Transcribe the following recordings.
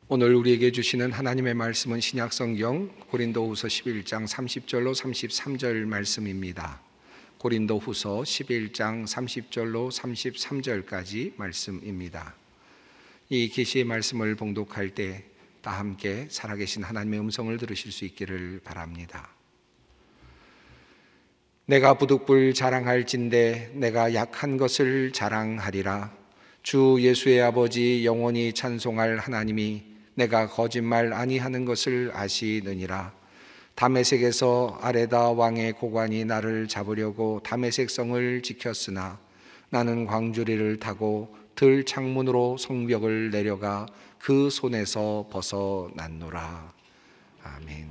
오늘 우리에게 주시는 하나님의 말씀은 신약성경 고린도후서 11장 30절로 33절 말씀입니다. 고린도후서 11장 30절로 33절까지 말씀입니다. 이 계시의 말씀을 봉독할 때 다 함께 살아계신 하나님의 음성을 들으실 수 있기를 바랍니다. 내가 부득불 자랑할진대 내가 약한 것을 자랑하리라. 주 예수의 아버지 영원히 찬송할 하나님이 내가 거짓말 아니하는 것을 아시느니라. 다메섹에서 아레다 왕의 고관이 나를 잡으려고 다메섹 성을 지켰으나 나는 광주리를 타고 들 창문으로 성벽을 내려가 그 손에서 벗어났노라. 아멘.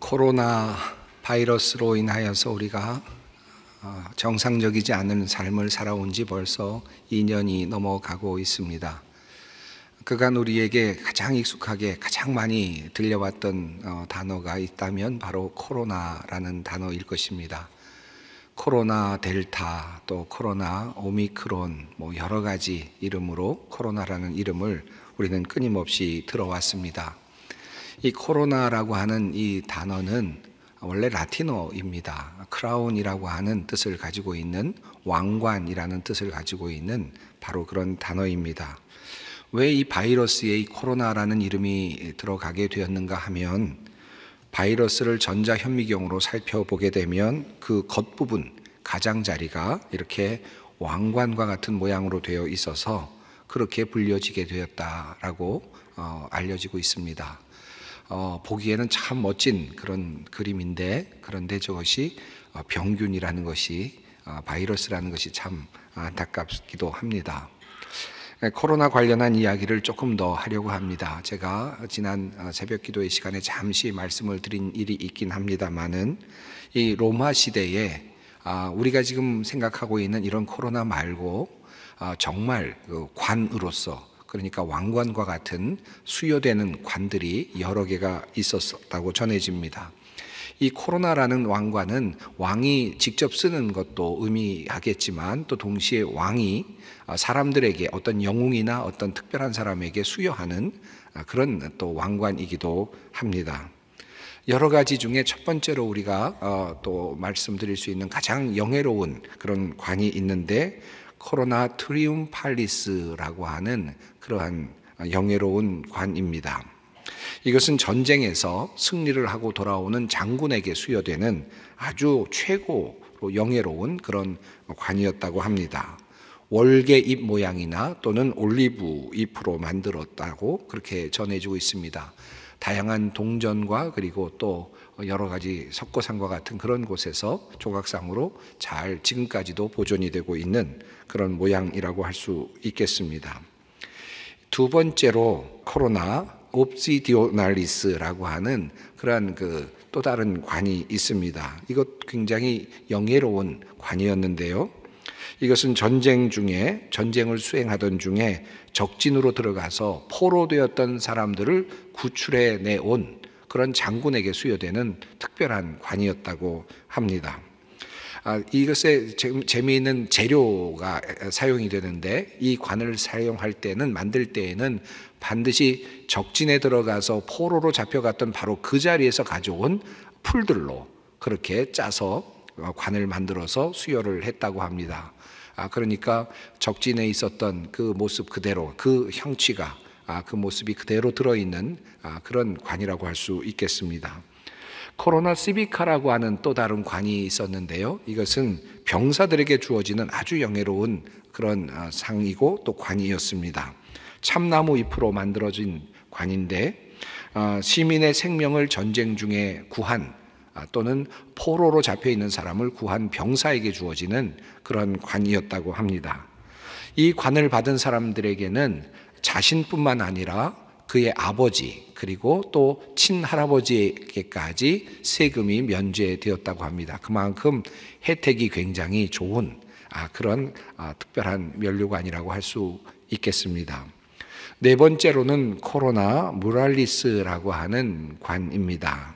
코로나 바이러스로 인하여서 우리가 정상적이지 않은 삶을 살아온 지 벌써 2년이 넘어가고 있습니다. 그간 우리에게 가장 익숙하게 가장 많이 들려왔던 단어가 있다면 바로 코로나라는 단어일 것입니다. 코로나 델타, 또 코로나 오미크론, 여러 가지 이름으로 코로나라는 이름을 우리는 끊임없이 들어왔습니다. 이 코로나라고 하는 이 단어는 원래 라틴어입니다. 크라운이라고 하는 뜻을 가지고 있는, 왕관이라는 뜻을 가지고 있는 바로 그런 단어입니다. 왜 이 바이러스에 이 코로나라는 이름이 들어가게 되었는가 하면, 바이러스를 전자현미경으로 살펴보게 되면 그 겉부분, 가장자리가 이렇게 왕관과 같은 모양으로 되어 있어서 그렇게 불려지게 되었다라고 알려지고 있습니다. 보기에는 참 멋진 그런 그림인데, 그런데 저것이 병균이라는 것이, 바이러스라는 것이 참 안타깝기도 합니다. 코로나 관련한 이야기를 조금 더 하려고 합니다. 제가 지난 새벽 기도의 시간에 잠시 말씀을 드린 일이 있긴 합니다만은, 이 로마 시대에 우리가 지금 생각하고 있는 이런 코로나 말고 정말 그 관으로서, 그러니까 왕관과 같은 수요되는 관들이 여러 개가 있었다고 전해집니다. 이 코로나라는 왕관은 왕이 직접 쓰는 것도 의미하겠지만, 또 동시에 왕이 사람들에게, 어떤 영웅이나 어떤 특별한 사람에게 수여하는 그런 또 왕관이기도 합니다. 여러 가지 중에 첫 번째로 우리가 또 말씀드릴 수 있는 가장 영예로운 그런 관이 있는데, 코로나 트리움팔리스라고 하는 그러한 영예로운 관입니다. 이것은 전쟁에서 승리를 하고 돌아오는 장군에게 수여되는 아주 최고로 영예로운 그런 관이었다고 합니다. 월계 잎 모양이나 또는 올리브 잎으로 만들었다고 그렇게 전해지고 있습니다. 다양한 동전과 그리고 또 여러 가지 석고상과 같은 그런 곳에서 조각상으로 잘 지금까지도 보존이 되고 있는 그런 모양이라고 할 수 있겠습니다. 두 번째로 코로나 옵시디오날리스라고 하는 그러한 또 다른 관이 있습니다. 이것 굉장히 영예로운 관이었는데요. 이것은 전쟁을 수행하던 중에 적진으로 들어가서 포로되었던 사람들을 구출해 내온 그런 장군에게 수여되는 특별한 관이었다고 합니다. 이것에 재미있는 재료가 사용이 되는데, 이 관을 만들 때에는 반드시 적진에 들어가서 포로로 잡혀갔던 바로 그 자리에서 가져온 풀들로 그렇게 짜서 관을 만들어서 수여를 했다고 합니다. 그러니까 적진에 있었던 그 모습 그대로, 그 형취가, 그 모습이 그대로 들어있는 그런 관이라고 할 수 있겠습니다. 코로나 시비카라고 하는 또 다른 관이 있었는데요. 이것은 병사들에게 주어지는 아주 영예로운 그런 상이고 또 관이었습니다. 참나무 잎으로 만들어진 관인데, 시민의 생명을 전쟁 중에 구한, 또는 포로로 잡혀 있는 사람을 구한 병사에게 주어지는 그런 관이었다고 합니다. 이 관을 받은 사람들에게는 자신뿐만 아니라 그의 아버지, 그리고 또 친할아버지에게까지 세금이 면제되었다고 합니다. 그만큼 혜택이 굉장히 좋은 그런 특별한 면류관이라고 할 수 있겠습니다. 네 번째로는 코로나 무랄리스라고 하는 관입니다.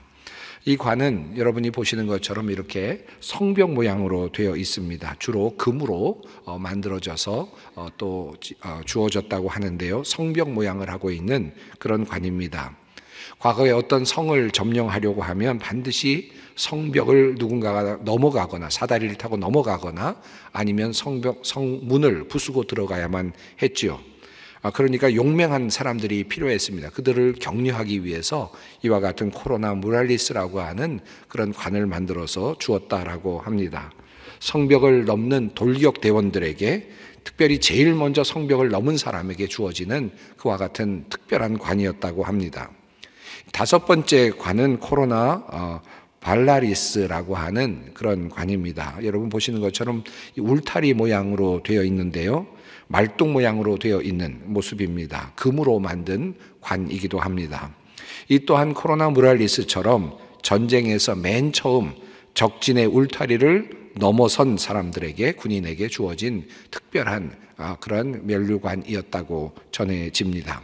이 관은 여러분이 보시는 것처럼 이렇게 성벽 모양으로 되어 있습니다. 주로 금으로 만들어져서 또 주어졌다고 하는데요. 성벽 모양을 하고 있는 그런 관입니다. 과거에 어떤 성을 점령하려고 하면 반드시 성벽을 누군가가 넘어가거나 사다리를 타고 넘어가거나 아니면 성문을 부수고 들어가야만 했지요. 그러니까 용맹한 사람들이 필요했습니다. 그들을 격려하기 위해서 이와 같은 코로나 무랄리스라고 하는 그런 관을 만들어서 주었다라고 합니다. 성벽을 넘는 돌격 대원들에게, 특별히 제일 먼저 성벽을 넘은 사람에게 주어지는 그와 같은 특별한 관이었다고 합니다. 다섯 번째 관은 코로나 발라리스라고 하는 그런 관입니다. 여러분 보시는 것처럼 울타리 모양으로 되어 있는데요. 말뚝 모양으로 되어 있는 모습입니다. 금으로 만든 관이기도 합니다. 이 또한 코로나 무랄리스처럼 전쟁에서 맨 처음 적진의 울타리를 넘어선 사람들에게, 군인에게 주어진 특별한 그런 면류관이었다고 전해집니다.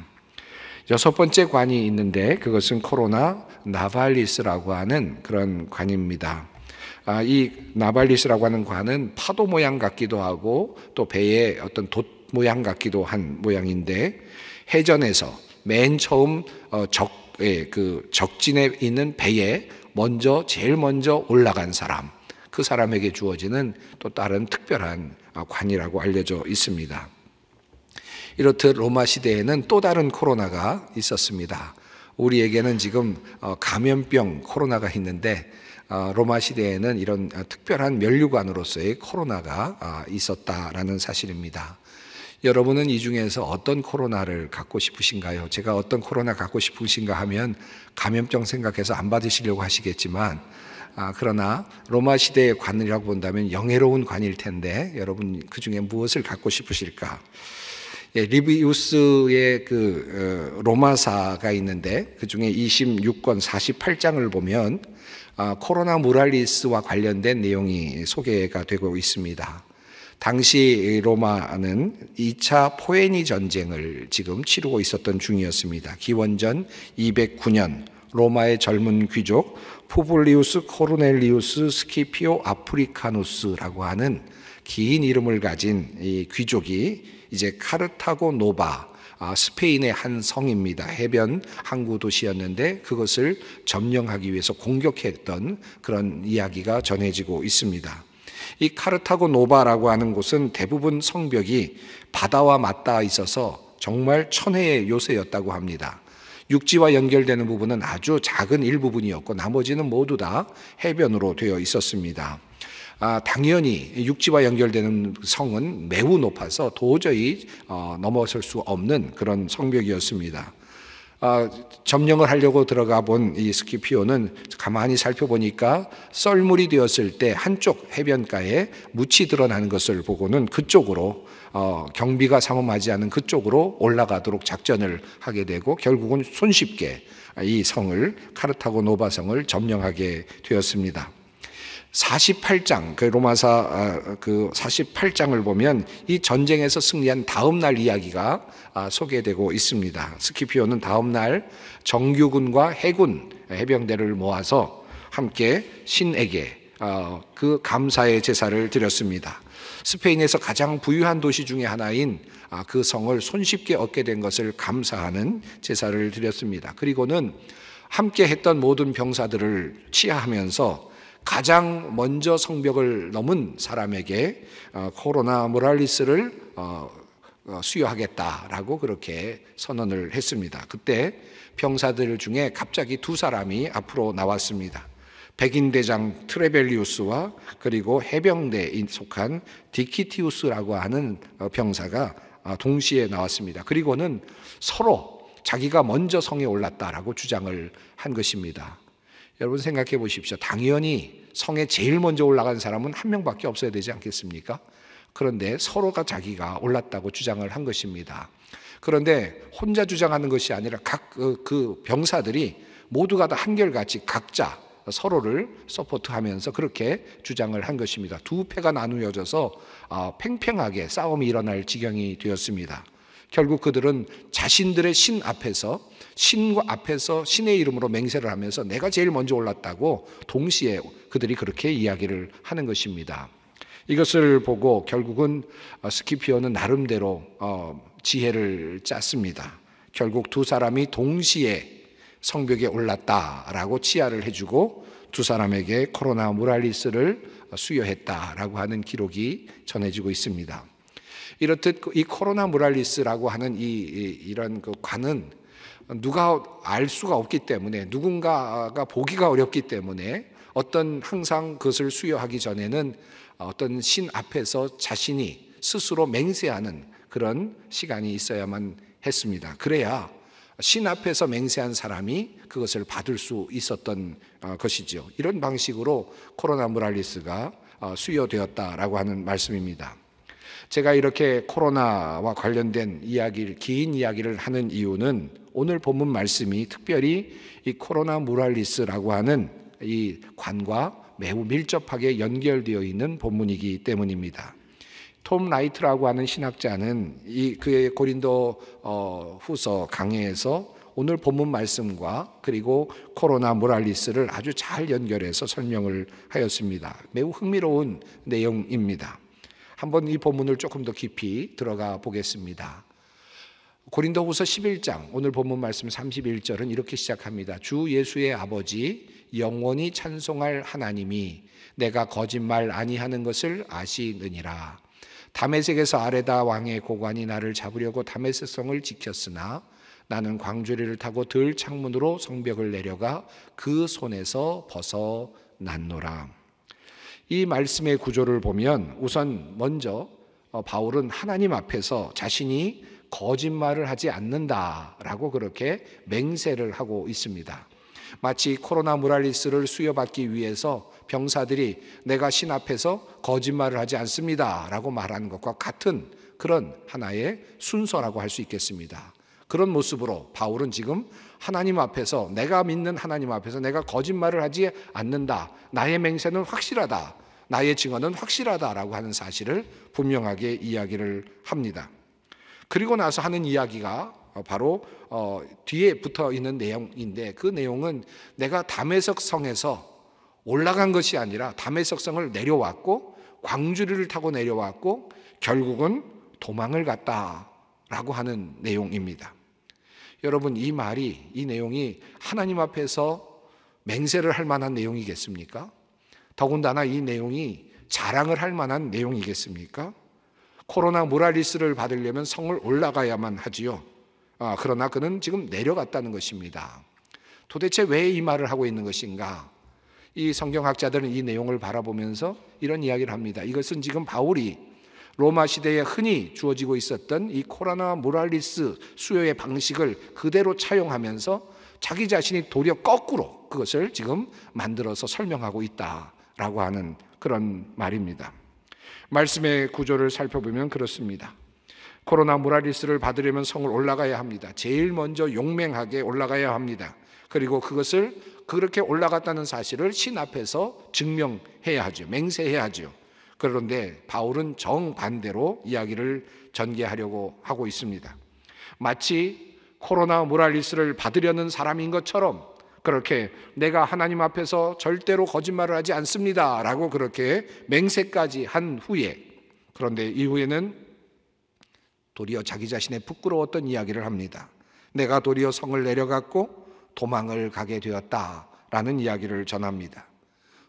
여섯 번째 관이 있는데 그것은 코로나 나발리스라고 하는 그런 관입니다. 이 나발리스라고 하는 관은 파도 모양 같기도 하고 또 배의 어떤 돛 모양 같기도 한 모양인데, 해전에서 맨 처음 적진에 있는 배에 제일 먼저 올라간 사람, 그 사람에게 주어지는 또 다른 특별한 관이라고 알려져 있습니다. 이렇듯 로마 시대에는 또 다른 코로나가 있었습니다. 우리에게는 지금 감염병 코로나가 있는데 로마 시대에는 이런 특별한 면류관으로서의 코로나가 있었다라는 사실입니다. 여러분은 이 중에서 어떤 코로나를 갖고 싶으신가요? 제가 어떤 코로나 갖고 싶으신가 하면 감염병 생각해서 안 받으시려고 하시겠지만, 그러나 로마 시대의 관이라고 본다면 영예로운 관일 텐데 여러분 그 중에 무엇을 갖고 싶으실까? 리비우스의 로마사가 있는데 그 중에 26권 48장을 보면 코로나 무랄리스와 관련된 내용이 소개가 되고 있습니다. 당시 로마는 2차 포에니 전쟁을 지금 치르고 있었던 중이었습니다. 기원전 209년 로마의 젊은 귀족 푸블리우스 코르넬리우스 스키피오 아프리카누스라고 하는 긴 이름을 가진 이 귀족이 이제 카르타고 노바, 스페인의 한 성입니다. 해변 항구 도시였는데 그것을 점령하기 위해서 공격했던 그런 이야기가 전해지고 있습니다. 이 카르타고 노바라고 하는 곳은 대부분 성벽이 바다와 맞닿아 있어서 정말 천혜의 요새였다고 합니다. 육지와 연결되는 부분은 아주 작은 일부분이었고 나머지는 모두 다 해변으로 되어 있었습니다. 당연히 육지와 연결되는 성은 매우 높아서 도저히 넘어설 수 없는 그런 성벽이었습니다. 점령을 하려고 들어가 본 이 스키피오는 가만히 살펴보니까 썰물이 되었을 때 한쪽 해변가에 묻이 드러나는 것을 보고는 그쪽으로 경비가 삼엄하지 않은 그쪽으로 올라가도록 작전을 하게 되고 결국은 손쉽게 이 성을, 카르타고 노바 성을 점령하게 되었습니다. 48장, 로마사 48장을 보면 이 전쟁에서 승리한 다음 날 이야기가 소개되고 있습니다. 스키피오는 다음 날 정규군과 해군, 해병대를 모아서 함께 신에게 그 감사의 제사를 드렸습니다. 스페인에서 가장 부유한 도시 중에 하나인 그 성을 손쉽게 얻게 된 것을 감사하는 제사를 드렸습니다. 그리고는 함께 했던 모든 병사들을 치하하면서 가장 먼저 성벽을 넘은 사람에게 코로나 모랄리스를 수여하겠다라고 그렇게 선언을 했습니다. 그때 병사들 중에 갑자기 두 사람이 앞으로 나왔습니다. 백인대장 트레벨리우스와 그리고 해병대에 속한 디키티우스라고 하는 병사가 동시에 나왔습니다. 그리고는 서로 자기가 먼저 성에 올랐다라고 주장을 한 것입니다. 여러분 생각해 보십시오. 당연히 성에 제일 먼저 올라간 사람은 한 명밖에 없어야 되지 않겠습니까? 그런데 서로가 자기가 올랐다고 주장을 한 것입니다. 그런데 혼자 주장하는 것이 아니라 각 그 병사들이 모두가 다 한결같이 각자 서로를 서포트하면서 그렇게 주장을 한 것입니다. 두 패가 나누어져서 팽팽하게 싸움이 일어날 지경이 되었습니다. 결국 그들은 자신들의 신 앞에서, 신과 앞에서 신의 이름으로 맹세를 하면서 내가 제일 먼저 올랐다고 동시에 그들이 그렇게 이야기를 하는 것입니다. 이것을 보고 결국은 스키피오는 나름대로 지혜를 짰습니다. 결국 두 사람이 동시에 성벽에 올랐다라고 치하를 해주고 두 사람에게 코로나 무랄리스를 수여했다라고 하는 기록이 전해지고 있습니다. 이렇듯 이 코로나 무랄리스라고 하는 이런 그 관은 누가 알 수가 없기 때문에, 누군가가 보기가 어렵기 때문에 항상 그것을 수여하기 전에는 어떤 신 앞에서 자신이 스스로 맹세하는 그런 시간이 있어야만 했습니다. 그래야 신 앞에서 맹세한 사람이 그것을 받을 수 있었던 것이죠. 이런 방식으로 코로나 무랄리스가 수여되었다라고 하는 말씀입니다. 제가 이렇게 코로나와 관련된 긴 이야기를 하는 이유는 오늘 본문 말씀이 특별히 이 코로나 무랄리스라고 하는 이 관과 매우 밀접하게 연결되어 있는 본문이기 때문입니다. 톰 라이트라고 하는 신학자는 그의 고린도 후서 강해에서 오늘 본문 말씀과 그리고 코로나 무랄리스를 아주 잘 연결해서 설명을 하였습니다. 매우 흥미로운 내용입니다. 한번 이 본문을 조금 더 깊이 들어가 보겠습니다. 고린도후서 11장 오늘 본문 말씀 31절은 이렇게 시작합니다. 주 예수의 아버지 영원히 찬송할 하나님이 내가 거짓말 아니하는 것을 아시느니라. 다메섹에서 아레다 왕의 고관이 나를 잡으려고 다메섹 성을 지켰으나 나는 광주리를 타고 들 창문으로 성벽을 내려가 그 손에서 벗어났노라. 이 말씀의 구조를 보면 우선 먼저 바울은 하나님 앞에서 자신이 거짓말을 하지 않는다라고 그렇게 맹세를 하고 있습니다. 마치 코로나 무랄리스를 수여받기 위해서 병사들이 내가 신 앞에서 거짓말을 하지 않습니다라고 말하는 것과 같은 그런 하나의 순서라고 할 수 있겠습니다. 그런 모습으로 바울은 지금 하나님 앞에서, 내가 믿는 하나님 앞에서 내가 거짓말을 하지 않는다, 나의 맹세는 확실하다, 나의 증언은 확실하다라고 하는 사실을 분명하게 이야기를 합니다. 그리고 나서 하는 이야기가 바로 뒤에 붙어 있는 내용인데, 그 내용은 내가 다메섹 성에서 올라간 것이 아니라 다메섹 성을 내려왔고 광주리를 타고 내려왔고 결국은 도망을 갔다라고 하는 내용입니다. 여러분, 이 내용이 하나님 앞에서 맹세를 할 만한 내용이겠습니까? 더군다나 이 내용이 자랑을 할 만한 내용이겠습니까? 코로나 무랄리스를 받으려면 성을 올라가야만 하지요. 그러나 그는 지금 내려갔다는 것입니다. 도대체 왜 이 말을 하고 있는 것인가? 이 성경학자들은 이 내용을 바라보면서 이런 이야기를 합니다. 이것은 지금 바울이 로마 시대에 흔히 주어지고 있었던 이 코로나 무랄리스 수요의 방식을 그대로 차용하면서 자기 자신이 도리어 거꾸로 그것을 지금 만들어서 설명하고 있다라고 하는 그런 말입니다. 말씀의 구조를 살펴보면 그렇습니다. 코로나 무랄리스를 받으려면 성을 올라가야 합니다. 제일 먼저 용맹하게 올라가야 합니다. 그리고 그것을 그렇게 올라갔다는 사실을 신 앞에서 증명해야 하죠. 맹세해야 하죠. 그런데 바울은 정반대로 이야기를 전개하려고 하고 있습니다. 마치 코로나 무랄리스를 받으려는 사람인 것처럼 그렇게 내가 하나님 앞에서 절대로 거짓말을 하지 않습니다 라고 그렇게 맹세까지 한 후에, 그런데 이후에는 도리어 자기 자신의 부끄러웠던 이야기를 합니다. 내가 도리어 성을 내려갔고 도망을 가게 되었다라는 이야기를 전합니다.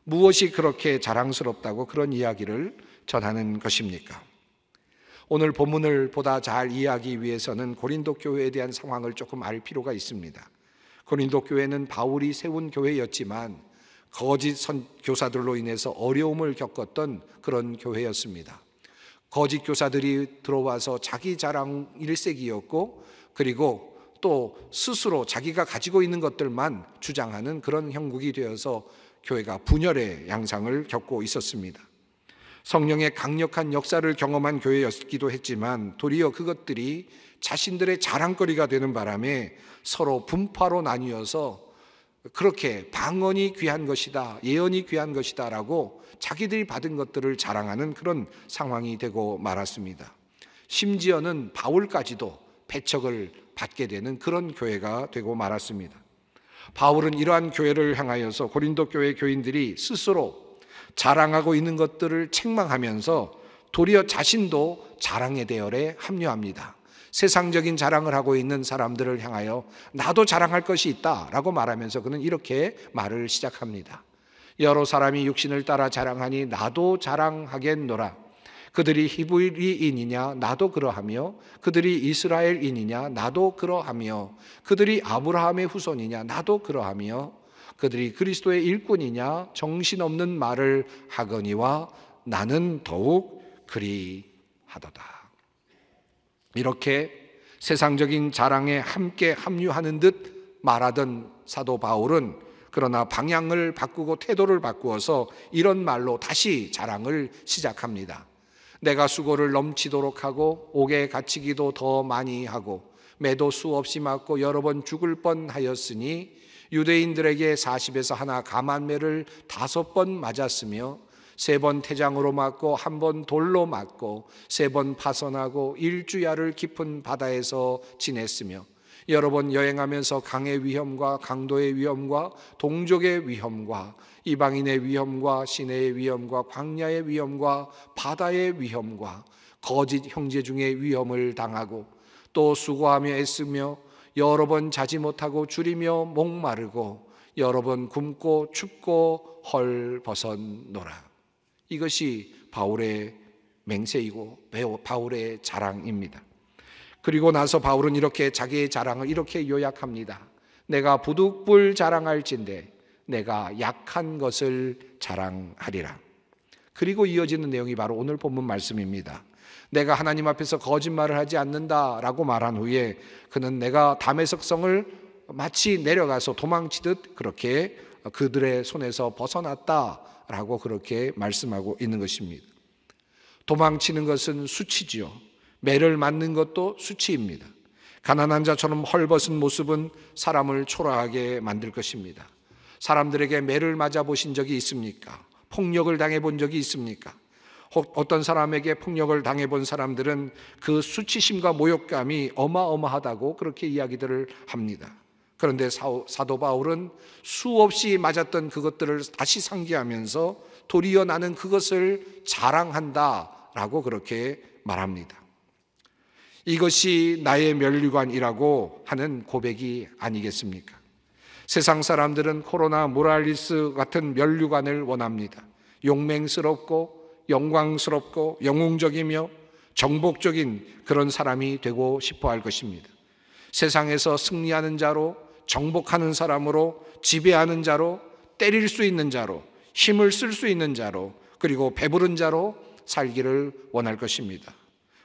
무엇이 그렇게 자랑스럽다고 그런 이야기를 전하는 것입니까? 오늘 본문을 보다 잘 이해하기 위해서는 고린도 교회에 대한 상황을 조금 알 필요가 있습니다. 고린도 교회는 바울이 세운 교회였지만 거짓 교사들로 인해서 어려움을 겪었던 그런 교회였습니다. 거짓 교사들이 들어와서 자기 자랑 일색이었고, 그리고 또 스스로 자기가 가지고 있는 것들만 주장하는 그런 형국이 되어서 교회가 분열의 양상을 겪고 있었습니다. 성령의 강력한 역사를 경험한 교회였기도 했지만 도리어 그것들이 자신들의 자랑거리가 되는 바람에 서로 분파로 나뉘어서 그렇게 방언이 귀한 것이다, 예언이 귀한 것이다 라고 자기들이 받은 것들을 자랑하는 그런 상황이 되고 말았습니다. 심지어는 바울까지도 배척을 받게 되는 그런 교회가 되고 말았습니다. 바울은 이러한 교회를 향하여서 고린도 교회 교인들이 스스로 자랑하고 있는 것들을 책망하면서 도리어 자신도 자랑의 대열에 합류합니다. 세상적인 자랑을 하고 있는 사람들을 향하여 나도 자랑할 것이 있다라고 말하면서 그는 이렇게 말을 시작합니다. 여러 사람이 육신을 따라 자랑하니 나도 자랑하겠노라. 그들이 히브리인이냐 나도 그러하며 그들이 이스라엘인이냐 나도 그러하며 그들이 아브라함의 후손이냐 나도 그러하며 그들이 그리스도의 일꾼이냐 정신없는 말을 하거니와 나는 더욱 그리하도다. 이렇게 세상적인 자랑에 함께 합류하는 듯 말하던 사도 바울은 그러나 방향을 바꾸고 태도를 바꾸어서 이런 말로 다시 자랑을 시작합니다. 내가 수고를 넘치도록 하고 옥에 갇히기도 더 많이 하고 매도 수없이 맞고 여러 번 죽을 뻔하였으니 유대인들에게 40에서 하나 감한매를 5번 맞았으며 3번 태장으로 맞고 1번 돌로 맞고 3번 파선하고 일주야를 깊은 바다에서 지냈으며 여러 번 여행하면서 강의 위험과 강도의 위험과 동족의 위험과 이방인의 위험과 시내의 위험과 광야의 위험과 바다의 위험과 거짓 형제 중에 위험을 당하고 또 수고하며 애쓰며 여러 번 자지 못하고 줄이며 목마르고 여러 번 굶고 춥고 헐벗었노라. 이것이 바울의 맹세이고 바울의 자랑입니다. 그리고 나서 바울은 이렇게 자기의 자랑을 이렇게 요약합니다. 내가 부득불 자랑할진대 내가 약한 것을 자랑하리라. 그리고 이어지는 내용이 바로 오늘 본문 말씀입니다. 내가 하나님 앞에서 거짓말을 하지 않는다라고 말한 후에 그는 내가 다메섹성을 마치 내려가서 도망치듯 그렇게 그들의 손에서 벗어났다라고 그렇게 말씀하고 있는 것입니다. 도망치는 것은 수치지요. 매를 맞는 것도 수치입니다. 가난한 자처럼 헐벗은 모습은 사람을 초라하게 만들 것입니다. 사람들에게 매를 맞아 보신 적이 있습니까? 폭력을 당해 본 적이 있습니까? 어떤 사람에게 폭력을 당해 본 사람들은 그 수치심과 모욕감이 어마어마하다고 그렇게 이야기들을 합니다. 그런데 사도 바울은 수없이 맞았던 그것들을 다시 상기하면서 도리어 나는 그것을 자랑한다라고 그렇게 말합니다. 이것이 나의 면류관이라고 하는 고백이 아니겠습니까? 세상 사람들은 코로나 모랄리스 같은 면류관을 원합니다. 용맹스럽고 영광스럽고 영웅적이며 정복적인 그런 사람이 되고 싶어 할 것입니다. 세상에서 승리하는 자로, 정복하는 사람으로, 지배하는 자로, 때릴 수 있는 자로, 힘을 쓸 수 있는 자로, 그리고 배부른 자로 살기를 원할 것입니다.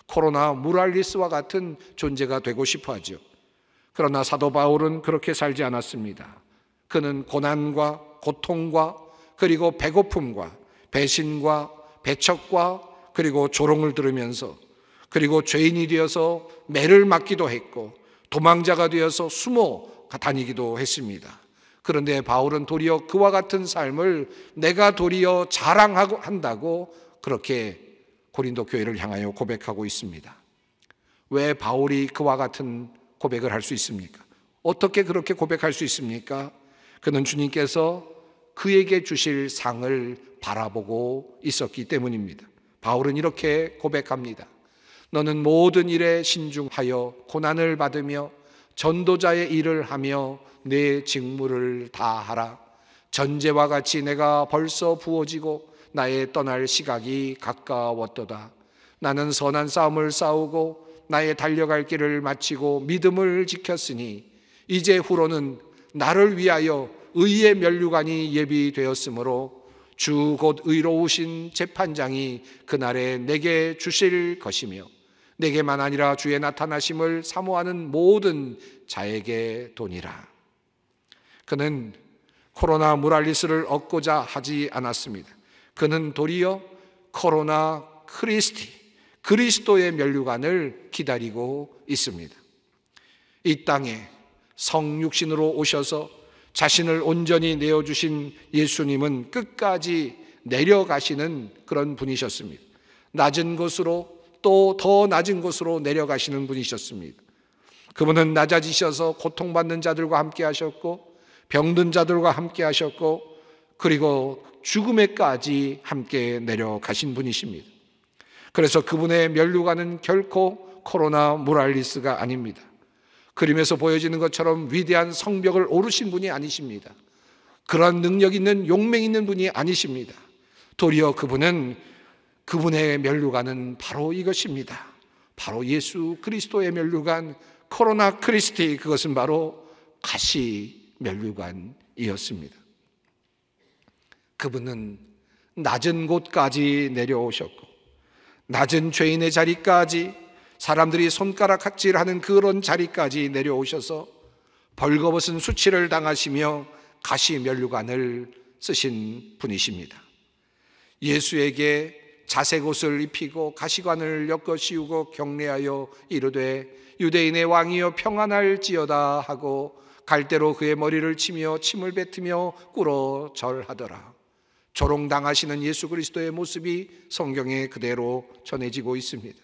코로나 모랄리스와 같은 존재가 되고 싶어 하죠. 그러나 사도 바울은 그렇게 살지 않았습니다. 그는 고난과 고통과 그리고 배고픔과 배신과 배척과 그리고 조롱을 들으면서 그리고 죄인이 되어서 매를 맞기도 했고 도망자가 되어서 숨어 다니기도 했습니다. 그런데 바울은 도리어 그와 같은 삶을 내가 도리어 자랑하고 한다고 그렇게 고린도 교회를 향하여 고백하고 있습니다. 왜 바울이 그와 같은 고백을 할 수 있습니까? 어떻게 그렇게 고백할 수 있습니까? 그는 주님께서 그에게 주실 상을 바라보고 있었기 때문입니다. 바울은 이렇게 고백합니다. 너는 모든 일에 신중하여 고난을 받으며 전도자의 일을 하며 내 직무를 다하라. 전제와 같이 내가 벌써 부어지고 나의 떠날 시각이 가까웠도다. 나는 선한 싸움을 싸우고 나의 달려갈 길을 마치고 믿음을 지켰으니 이제 후로는 나를 위하여 의의 면류관이 예비되었으므로 주 곧 의로우신 재판장이 그날에 내게 주실 것이며 내게만 아니라 주의 나타나심을 사모하는 모든 자에게 도니라. 그는 코로나 모랄리스를 얻고자 하지 않았습니다. 그는 도리어 코로나 그리스도의 면류관을 기다리고 있습니다. 이 땅에 성육신으로 오셔서 자신을 온전히 내어주신 예수님은 끝까지 내려가시는 그런 분이셨습니다. 낮은 곳으로 또 더 낮은 곳으로 내려가시는 분이셨습니다. 그분은 낮아지셔서 고통받는 자들과 함께 하셨고 병든 자들과 함께 하셨고 그리고 죽음에까지 함께 내려가신 분이십니다. 그래서 그분의 면류관은 결코 코로나 모랄리스가 아닙니다. 그림에서 보여지는 것처럼 위대한 성벽을 오르신 분이 아니십니다. 그런 능력 있는 용맹 있는 분이 아니십니다. 도리어 그분의 면류관은 바로 이것입니다. 바로 예수 그리스도의 면류관, 코로나 크리스티, 그것은 바로 가시 면류관이었습니다. 그분은 낮은 곳까지 내려오셨고 낮은 죄인의 자리까지, 사람들이 손가락 각질하는 그런 자리까지 내려오셔서 벌거벗은 수치를 당하시며 가시 면류관을 쓰신 분이십니다. 예수에게 자색 옷을 입히고 가시관을 엮어 씌우고 경례하여 이르되 유대인의 왕이여 평안할지어다 하고 갈대로 그의 머리를 치며 침을 뱉으며 꿇어 절하더라. 조롱당하시는 예수 그리스도의 모습이 성경에 그대로 전해지고 있습니다.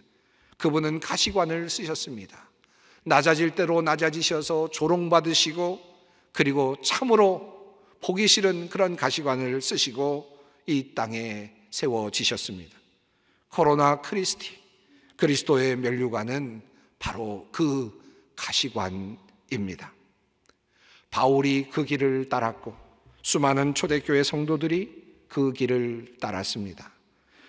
그분은 가시관을 쓰셨습니다. 낮아질 대로 낮아지셔서 조롱받으시고 그리고 참으로 보기 싫은 그런 가시관을 쓰시고 이 땅에 세워지셨습니다. 코로나 크리스티, 그리스도의 면류관은 바로 그 가시관입니다. 바울이 그 길을 따랐고 수많은 초대교회 성도들이 그 길을 따랐습니다.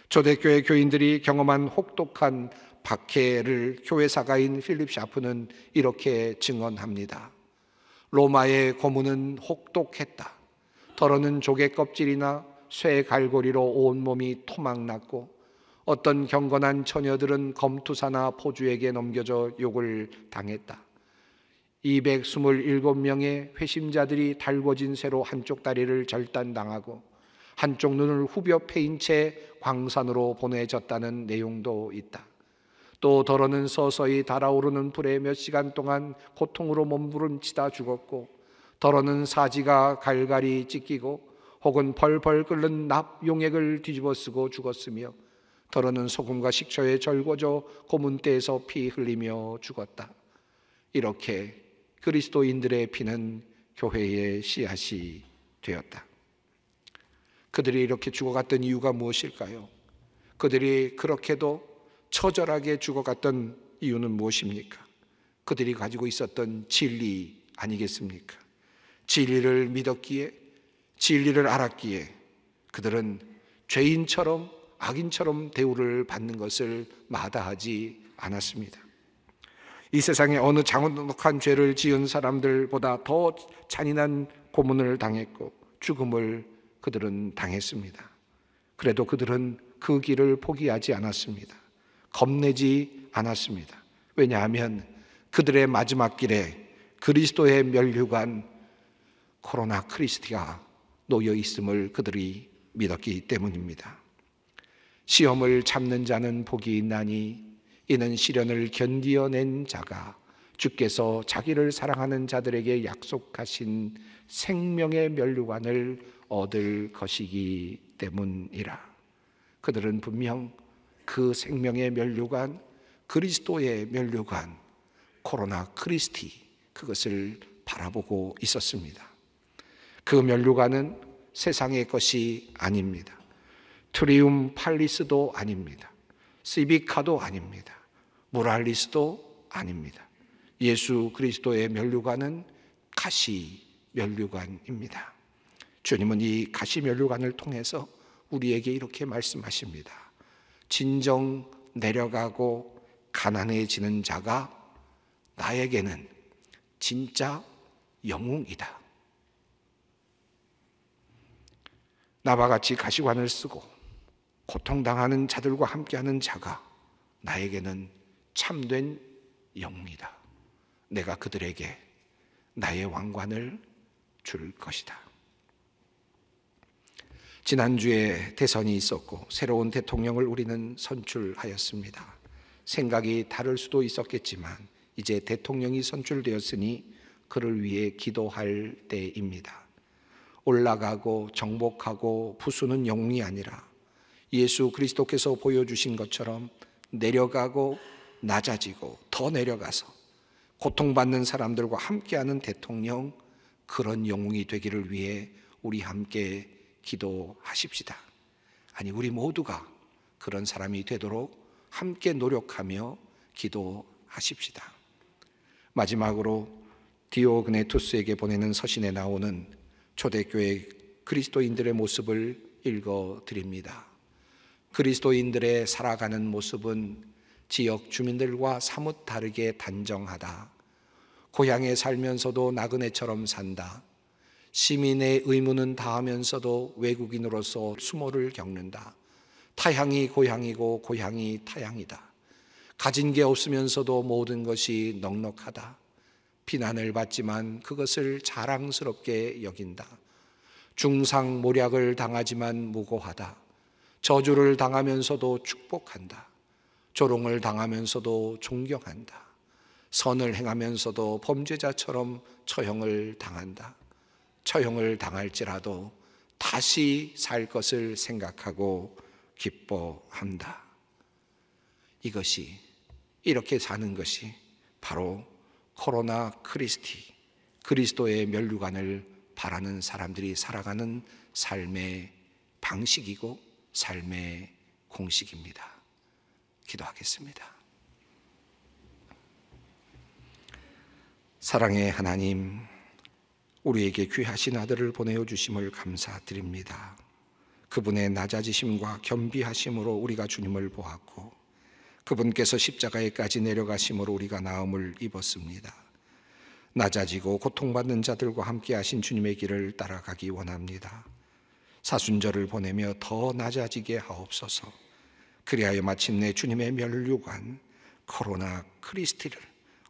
초대교회 교인들이 경험한 혹독한 박해를 교회 사가인 필립 샤프는 이렇게 증언합니다. 로마의 고문은 혹독했다. 더러는 조개 껍질이나 쇠 갈고리로 온몸이 토막났고 어떤 경건한 처녀들은 검투사나 포주에게 넘겨져 욕을 당했다. 227명의 회심자들이 달궈진 쇠로 한쪽 다리를 절단당하고 한쪽 눈을 후벼 패인 채 광산으로 보내졌다는 내용도 있다. 또 더러는 서서히 달아오르는 불에 몇 시간 동안 고통으로 몸부림치다 죽었고 더러는 사지가 갈갈이 찢기고 혹은 벌벌 끓는 납용액을 뒤집어 쓰고 죽었으며 더러는 소금과 식초에 절궈져 고문대에서 피 흘리며 죽었다. 이렇게 그리스도인들의 피는 교회의 씨앗이 되었다. 그들이 이렇게 죽어갔던 이유가 무엇일까요? 그들이 그렇게도 처절하게 죽어갔던 이유는 무엇입니까? 그들이 가지고 있었던 진리 아니겠습니까? 진리를 믿었기에, 진리를 알았기에 그들은 죄인처럼 악인처럼 대우를 받는 것을 마다하지 않았습니다. 이 세상에 어느 장혹한 죄를 지은 사람들보다 더 잔인한 고문을 당했고 죽음을 그들은 당했습니다. 그래도 그들은 그 길을 포기하지 않았습니다. 겁내지 않았습니다. 왜냐하면 그들의 마지막 길에 그리스도의 면류관 코로나 크리스티가 놓여 있음을 그들이 믿었기 때문입니다. 시험을 참는 자는 복이 있나니 이는 시련을 견디어낸 자가 주께서 자기를 사랑하는 자들에게 약속하신 생명의 면류관을 얻을 것이기 때문이라. 그들은 분명 그 생명의 면류관, 그리스도의 면류관, 코로나 크리스티, 그것을 바라보고 있었습니다. 그 면류관은 세상의 것이 아닙니다. 트리움 팔리스도 아닙니다. 시비카도 아닙니다. 모랄리스도 아닙니다. 예수 그리스도의 면류관은 가시 면류관입니다. 주님은 이 가시 면류관을 통해서 우리에게 이렇게 말씀하십니다. 진정 내려가고 가난해지는 자가 나에게는 진짜 영웅이다. 나와 같이 가시관을 쓰고 고통당하는 자들과 함께하는 자가 나에게는 참된 영웅이다. 내가 그들에게 나의 왕관을 줄 것이다. 지난주에 대선이 있었고 새로운 대통령을 우리는 선출하였습니다. 생각이 다를 수도 있었겠지만 이제 대통령이 선출되었으니 그를 위해 기도할 때입니다. 올라가고 정복하고 부수는 영웅이 아니라 예수 그리스도께서 보여주신 것처럼 내려가고 낮아지고 더 내려가서 고통받는 사람들과 함께하는 대통령, 그런 영웅이 되기를 위해 우리 함께 기도하십시다. 아니, 우리 모두가 그런 사람이 되도록 함께 노력하며 기도하십시다. 마지막으로 디오그네투스에게 보내는 서신에 나오는 초대교회 그리스도인들의 모습을 읽어드립니다. 그리스도인들의 살아가는 모습은 지역 주민들과 사뭇 다르게 단정하다. 고향에 살면서도 나그네처럼 산다. 시민의 의무는 다하면서도 외국인으로서 수모를 겪는다. 타향이 고향이고 고향이 타향이다. 가진 게 없으면서도 모든 것이 넉넉하다. 비난을 받지만 그것을 자랑스럽게 여긴다. 중상모략을 당하지만 무고하다. 저주를 당하면서도 축복한다. 조롱을 당하면서도 존경한다. 선을 행하면서도 범죄자처럼 처형을 당한다. 처형을 당할지라도 다시 살 것을 생각하고 기뻐한다. 이렇게 사는 것이 바로 코로나 크리스티, 그리스도의 면류관을 바라는 사람들이 살아가는 삶의 방식이고 삶의 공식입니다. 기도하겠습니다. 사랑의 하나님, 우리에게 귀하신 아들을 보내어 주심을 감사드립니다. 그분의 낮아지심과 겸비하심으로 우리가 주님을 보았고, 그분께서 십자가에까지 내려가심으로 우리가 나음을 입었습니다. 낮아지고 고통받는 자들과 함께 하신 주님의 길을 따라가기 원합니다. 사순절을 보내며 더 낮아지게 하옵소서. 그리하여 마침내 주님의 면류관 코로나 크리스티를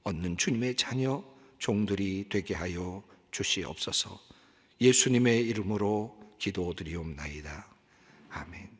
얻는 주님의 자녀 종들이 되게 하여 주시옵소서. 예수님의 이름으로 기도드리옵나이다. 아멘.